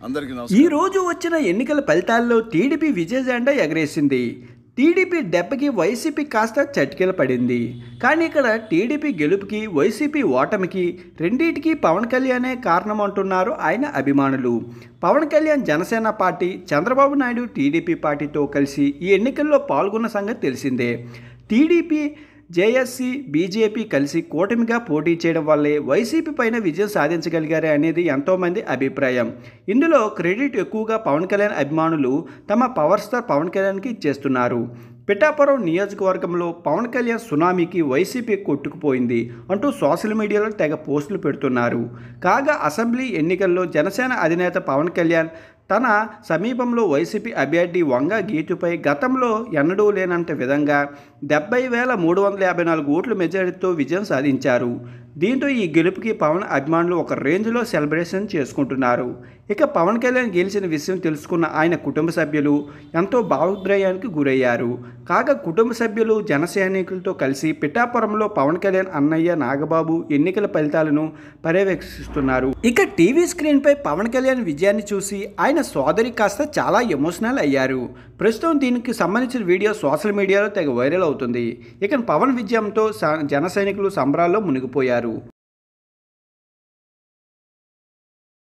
అందరికీ ఈ నమస్కారం. రోజు వచ్చిన ఎన్నికల ఫలితాల్లో టీడీపీ విజయ జెండా ఎగరేసింది. టీడీపీ దెబ్బకి వైసీపీ కాస్త చటికెల పడింది. కానీ ఇక్కడ టీడీపీ గెలుపుకి, వైసీపీ ఓటమికి రెండింటికి పవన్ కళ్యాణే కారణమంటున్నారు ఆయన అభిమానులు. పవన్ కళ్యాణ్ జనసేన పార్టీ, చంద్రబాబు నాయుడు టీడీపీ పార్టీతో కలిసి ఈ ఎన్నికల్లో పాల్గొన్న సంగతి తెలిసిందే. టీడీపీ, జేఎస్సీ, బీజేపీ కలిసి కూటమిగా పోటీ చేయడం వల్లే వైసీపీ పైన విజయం సాధించగలిగారే అనేది ఎంతోమంది అభిప్రాయం. ఇందులో క్రెడిట్ ఎక్కువగా పవన్ కళ్యాణ్ అభిమానులు తమ పవర్ స్టార్ పవన్ కళ్యాణ్కి ఇచ్చేస్తున్నారు. పిఠాపురం నియోజకవర్గంలో పవన్ కళ్యాణ్ సునామీకి వైసీపీ కొట్టుకుపోయింది అంటూ సోషల్ మీడియాలో తెగ పోస్టులు పెడుతున్నారు. కాగా అసెంబ్లీ ఎన్నికల్లో జనసేన అధినేత పవన్ కళ్యాణ్ తన సమీపంలో వైసీపీ అభ్యర్థి వంగ గీతుపై గతంలో ఎన్నడూ లేనంత విధంగా 70,354 ఓట్ల మెజారిటీతో విజయం సాధించారు. దీంతో ఈ గెలుపుకి పవన్ అభిమానులు ఒక రేంజ్లో సెలబ్రేషన్ చేసుకుంటున్నారు. ఇక పవన్ కళ్యాణ్ గెలిచిన విషయం తెలుసుకున్న ఆయన కుటుంబ సభ్యులు ఎంతో భావోద్రేయానికి గురయ్యారు. కాగా కుటుంబ సభ్యులు జన సైనికులతో కలిసి పిఠాపురంలో పవన్ కళ్యాణ్ అన్నయ్య నాగబాబు ఎన్నికల ఫలితాలను పర్యవేక్షిస్తున్నారు. ఇక టీవీ స్క్రీన్పై పవన్ కళ్యాణ్ విజయాన్ని చూసి ఆయన సోదరి కాస్త చాలా ఎమోషనల్ అయ్యారు. ప్రస్తుతం దీనికి సంబంధించిన వీడియో సోషల్ మీడియాలో తెగ వైరల్ అవుతుంది. ఇక పవన్ విజయంతో జన సైనికులు సంబరాల్లో మునిగిపోయారు.